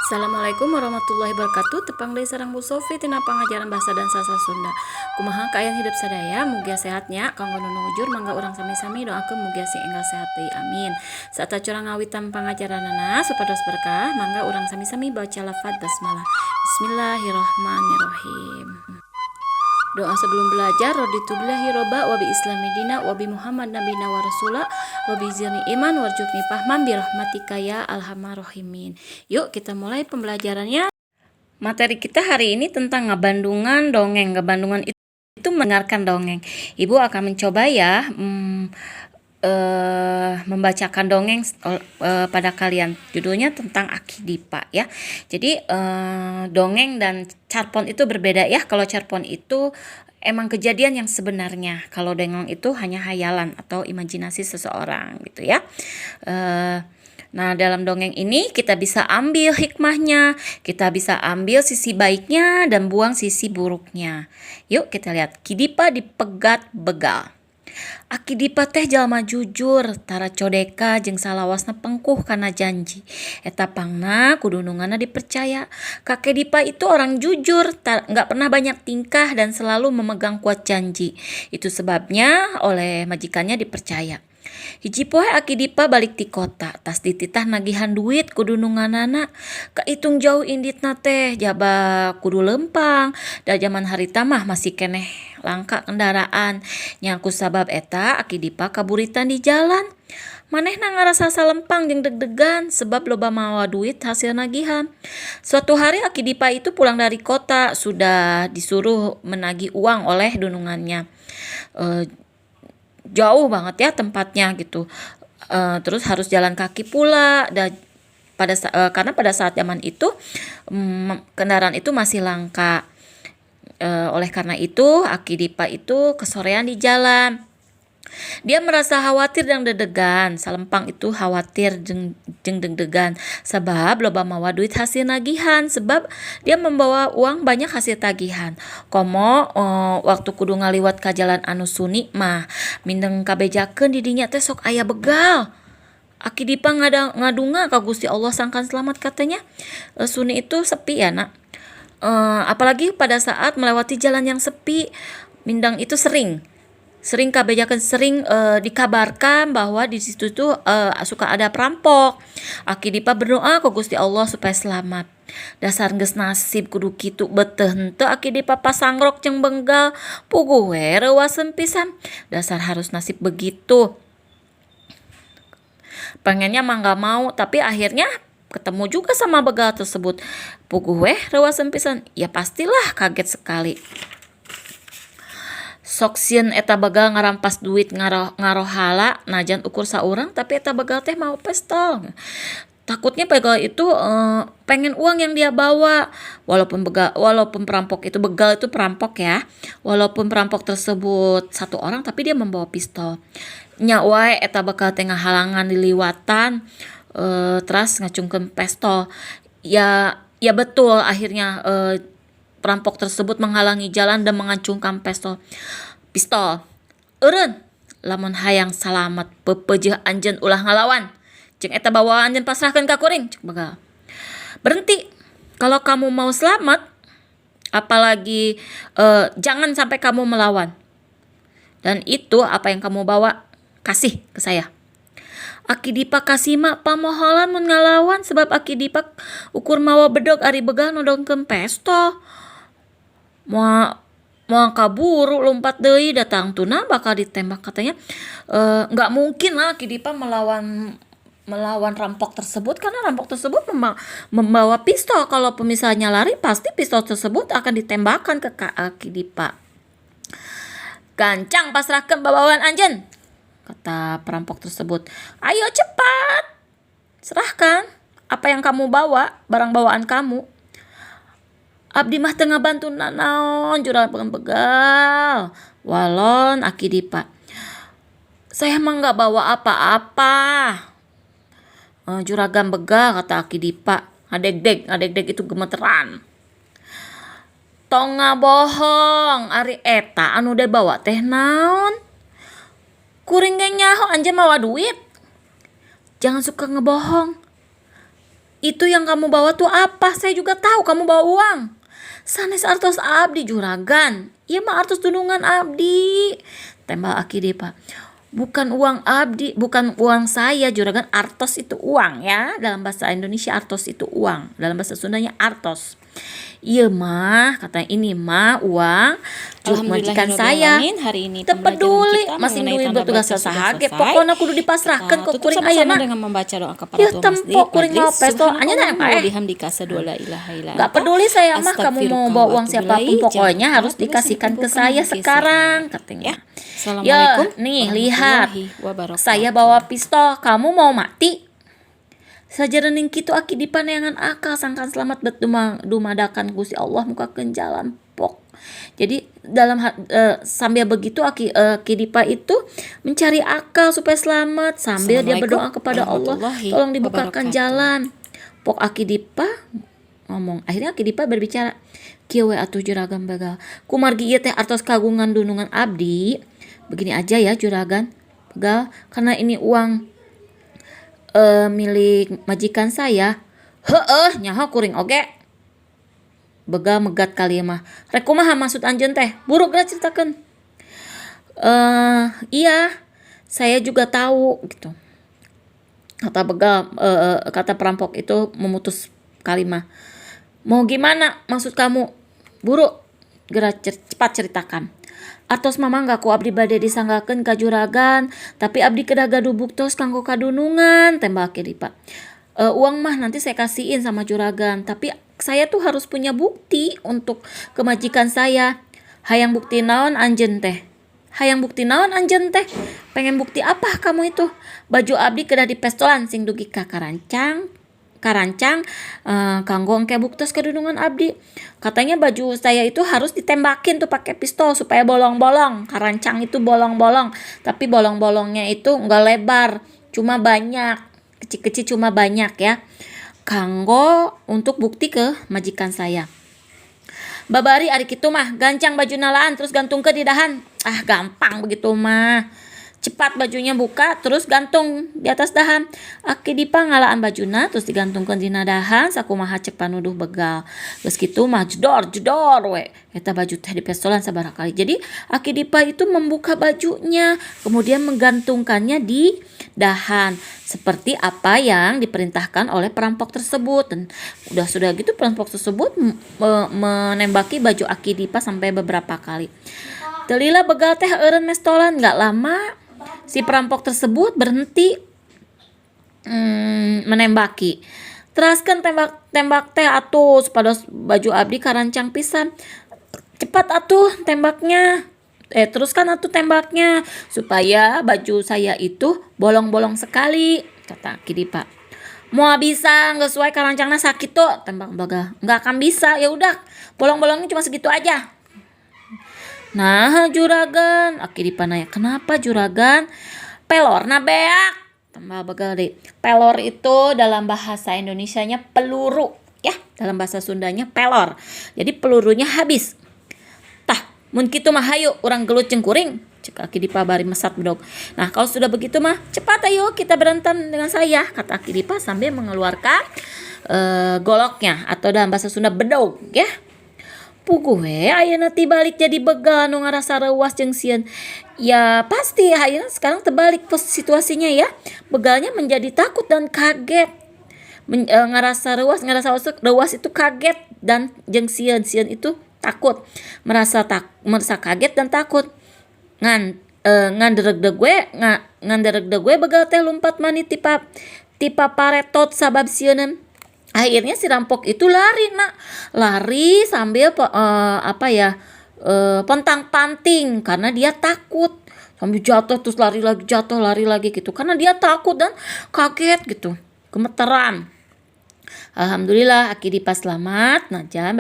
Assalamualaikum warahmatullahi wabarakatuh. Tepang deui sareng Bu Sofi tina pangajaran bahasa dan sastra Sunda. Kumaha kaayaan hidup sadaya? Mugia sehatnya. Kanggo nu ujur mangga urang sami-sami doakeun mugia si enggal sehat deui. Amin. Saata curang ngawitan pangajaranana supados berkah, mangga urang sami-sami baca lafaz basmalah. Bismillahirrahmanirrahim. Doa sebelum belajar, raditu billahi robba wa bi islami dina wa bi Muhammad nabiyina wa rasula wa bi zirni iman warzuqni fahman bi rahmatika ya arhamar rahimin. Yuk kita mulai pembelajarannya. Materi kita hari ini tentang ngabandungan dongeng. Ngabandungan itu mendengarkan dongeng. Ibu akan mencoba ya membacakan dongeng pada kalian. Judulnya tentang Aki Dipa ya. Jadi dongeng dan carpon itu berbeda ya. Kalau carpon itu emang kejadian yang sebenarnya. Kalau dongeng itu hanya hayalan atau imajinasi seseorang gitu ya. Nah, dalam dongeng ini kita bisa ambil hikmahnya, kita bisa ambil sisi baiknya dan buang sisi buruknya. Yuk kita lihat. Ki Dipa dipegat begal. Aki Dipa teh jalma jujur, tara codeka jeung salawasna pengkuh kana janji. Eta pangna kudu nungana dipercaya. Kakek Dipa itu orang jujur, nggak pernah banyak tingkah dan selalu memegang kuat janji. Itu sebabnya oleh majikannya dipercaya. Hiji poe Aki Dipa balik ti kota, tas dititah nagihan duit kudu nunganana. Kaitung jauh inditna teh jaba kudu lempang. Da zaman harita mah masih keneh langka kendaraan. Nyangku sabab eta Aki Dipa kaburitan di jalan. Manehna ngarasa salempang jeung deg-degan sebab loba mawa duit hasil nagihan. Suatu hari Aki Dipa itu pulang dari kota, sudah disuruh menagih uang oleh dunungannya. Jauh banget ya tempatnya gitu. Terus harus jalan kaki pula. Karena pada saat zaman itu kendaraan itu masih langka. Oleh karena itu Aki Dipa itu kesorean di jalan. Dia merasa khawatir dan deg-degan. Salempang itu khawatir jeung deg-degan sebab loba mawa duit hasil nagihan, sebab dia membawa uang banyak hasil tagihan. Komo waktu kudu ngaliwat ka jalan anu suni mah mindeng kabejakeun di dinya teh sok aya begal. Aki Dipa ngadunga ka Gusti Allah sangkan selamat katanya. Suni itu sepi ya nak. Apalagi pada saat melewati jalan yang sepi, mindang itu sering kabejakan dikabarkan bahwa di situ tuh suka ada perampok. Aki Dipa berdoa ke Gusti Allah supaya selamat. Dasar geus nasib kudu kitu beuteuh henteu Aki Dipa pasangrok jeung benggal puguh we reuaseun pisan. Dasar harus nasib begitu. Pengennya mah gak mau, tapi akhirnya ketemu juga sama begal tersebut. Puguh we reuaseun pisan. Ya pastilah kaget sekali. Sok sieun eta begal ngarampas duit ngarohala najan ukur saurang, tapi eta begal teh mau pestol. Takutnya begal itu pengen uang yang dia bawa. Walaupun perampok itu begal itu perampok ya. Walaupun perampok tersebut satu orang tapi dia membawa pistol. Nya wae eta begal teh ngahalangan diliwatan terus ngacungkeun pistol. Ya betul akhirnya perampok tersebut menghalangi jalan dan mengacungkan pistol. Eureun lamun hayang salamat pepeujeuh anjeun ulah ngalawan. Jeung eta bawa anjeun pasrahkeun ka kuring, cek begal. Berhenti. Kalau kamu mau selamat, apalagi jangan sampai kamu melawan. Dan itu apa yang kamu bawa kasih ke saya. Aki Dipa kasih mak pamoholan mun ngalawan sebab Aki Dipa ukur mawa bedog ari begal nodongkeun pistol. Mau kaburu lompat deui datang tuna bakal ditembak katanya. Nggak mungkin lah Aki Dipa melawan rampok tersebut karena rampok tersebut membawa pistol. Kalau misalnya lari pasti pistol tersebut akan ditembakkan ke Aki Dipa. Gancang pasrahkeun babawaan anjeun, kata perampok tersebut. Ayo cepat serahkan apa yang kamu bawa, barang bawaan kamu. Abdi mah teu ngabantu naon juragan begal. Walon Aki Dipa. Saya mah enggak bawa apa-apa. Juragan begal, kata Aki Dipa. Ngadeg-deg itu gemeteran. Tong ngabohong, ari eta anu da bawa teh naon? Kuring ge nyaho anjeun mawa duit. Jangan suka ngebohong. Itu yang kamu bawa tuh apa? Saya juga tahu kamu bawa uang. Sanes artos abdi juragan. Iya mah artos dunungan abdi. Tembak aki Dipa. Bukan uang abdi, bukan uang saya juragan. Artos itu uang ya. Dalam bahasa Indonesia artos itu uang. Dalam bahasa Sundanya artos. Iya mah, katanya ini mah uang majikan saya. Hari ini Teu peduli, kita masing mengenai duit tanda bertugas baca sudah sasahage. selesai. Pokoknya kudu dipasrahkan Kita ke tutup kuring sama-sama ayeuna. dengan membaca doa kepada Ya Tuhan tempo kuring mau pesto, anya tanya pae. Bihamdika sadua la ilaha illa Gak anta. peduli saya mah kamu mau bawa uang siapapun, Astagfirullahaladzim. pokoknya Jangan harus lupa dikasihkan ke kumpulkan saya lagi sekarang Ya. katanya. Assalamualaikum Ya, nih lihat. warahmatullahi wabarakatuh. Saya bawa pistol, kamu mau mati? Sajerening kitu aki dipaneangan akal sangkan selamat bet dumadakan Gusti Allah mukakeun jalan pok. Jadi sambil begitu aki Dipa itu mencari akal supaya selamat sambil dia berdoa kepada Allah tolong dibukakan jalan. Pok aki Dipa ngomong, akhirnya aki Dipa berbicara, kieu we atuh juragan begal. Kumargi ieu teh artos kagungan dunungan abdi. Begini aja ya juragan begal, karena ini uang milik majikan saya. Heueuh nyaho kuring oge. Begal megat kali mah. Rek kumaha maksud anjeun teh? Buru geura ceritakeun. Iya, saya juga tahu gitu. Kata begal, kata perampok itu memutus kalimat. Mau gimana maksud kamu? Buru geura cepat ceritakan. Artos mama gak ku abdi bade disanggakeun ka juragan, tapi abdi kedah gaduh buktos kanggo kadunungan, tembak Dipa. Uang mah nanti saya kasihin sama juragan, tapi saya tuh harus punya bukti untuk kemajikan saya. Hayang bukti naon anjeun teh? Hayang bukti naon anjeun teh? Pengen bukti apa kamu itu? Baju abdi kedah dipestolan sing dugi ka karancang kanggo engke buktos kadunungan abdi. Katanya baju saya itu harus ditembakin tuh pakai pistol supaya bolong-bolong. Karancang itu bolong-bolong, tapi bolong-bolongnya itu enggak lebar, cuma banyak, kecil-kecil cuma banyak ya. Kanggo untuk bukti ke majikan saya. Babari ari kitu mah gancang baju nalaan terus gantung ke di dahan. Ah gampang begitu mah. Cepat bajunya buka terus gantung di atas dahan. Aki Dipa ngalaan bajuna terus digantungkan dina dahan sakumaha cek panuduh begal. Geus kitu mah jedor we. Eta baju teh dipestolan sabaraha kali. Jadi Aki Dipa itu membuka bajunya kemudian menggantungkannya di dahan seperti apa yang diperintahkan oleh perampok tersebut. Dan sudah gitu perampok tersebut menembaki baju Aki Dipa sampai beberapa kali. Telila begal teh eureun mestolan, enggak lama si perampok tersebut berhenti menembaki. Teraskan tembak teh atuh pada baju abdi karancang pisan. Cepat atuh tembaknya. Teruskan atuh tembaknya supaya baju saya itu bolong-bolong sekali, kata Ki Dipa. Mau bisa nggak sesuai karancangna sakit tuh, tembak begal. Nggak akan bisa, ya udah bolong-bolongnya cuma segitu aja. Nah juragan, Aki Dipa nanya, kenapa juragan? Pelor na beak. Tambah begal deh. Pelor itu dalam bahasa Indonesianya peluru, ya. Dalam bahasa Sundanya pelor. Jadi pelurunya habis. Tah, mun kitu mah hayu urang gelut jeung kuring. Cek Aki Dipa bari mesat bedog. Nah kalau sudah begitu mah cepat ayo kita berantem dengan saya, kata Aki Dipa sambil mengeluarkan goloknya atau dalam bahasa Sunda bedog, ya. Puguh ayeuna tibalik jadi begal nu ngarasa reuas jeung sieun. Ya pasti ayeuna sekarang terbalik situasinya ya. Begalnya menjadi takut dan kaget. Ngerasa reuas itu kaget dan jeung sieun itu takut. Merasa kaget dan takut. Ngandereg gue begal teh lumpat mani tipa paretot sabab sieun. Akhirnya si rampok itu lari sambil pontang-panting karena dia takut, sambil jatuh terus lari lagi gitu karena dia takut dan kaget gitu, gemeteran. Alhamdulillah Aki Dipa selamat. Najan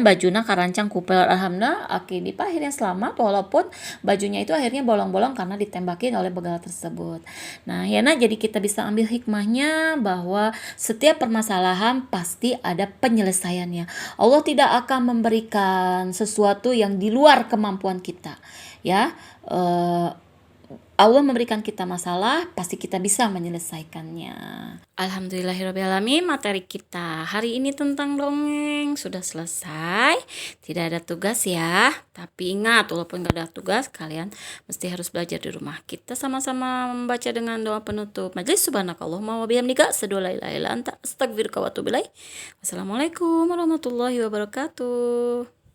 bajuna karancang kupel. Alhamdulillah Aki Dipa akhirnya selamat walaupun bajunya itu akhirnya bolong-bolong karena ditembakin oleh begal tersebut. Nah ya jadi kita bisa ambil hikmahnya bahwa setiap permasalahan pasti ada penyelesaiannya. Allah tidak akan memberikan sesuatu yang di luar kemampuan kita, ya. Allah memberikan kita masalah, pasti kita bisa menyelesaikannya. Alhamdulillahirrahmanirrahim, materi kita hari ini tentang dongeng sudah selesai. Tidak ada tugas ya, tapi ingat walaupun gak ada tugas, kalian mesti harus belajar di rumah. Kita sama-sama membaca dengan doa penutup majelis. Subhanakallahumma wa bihamdika, asyhadu an la ilaha illa anta, astaghfiruka wa atubu ilaik. Wassalamualaikum warahmatullahi wabarakatuh.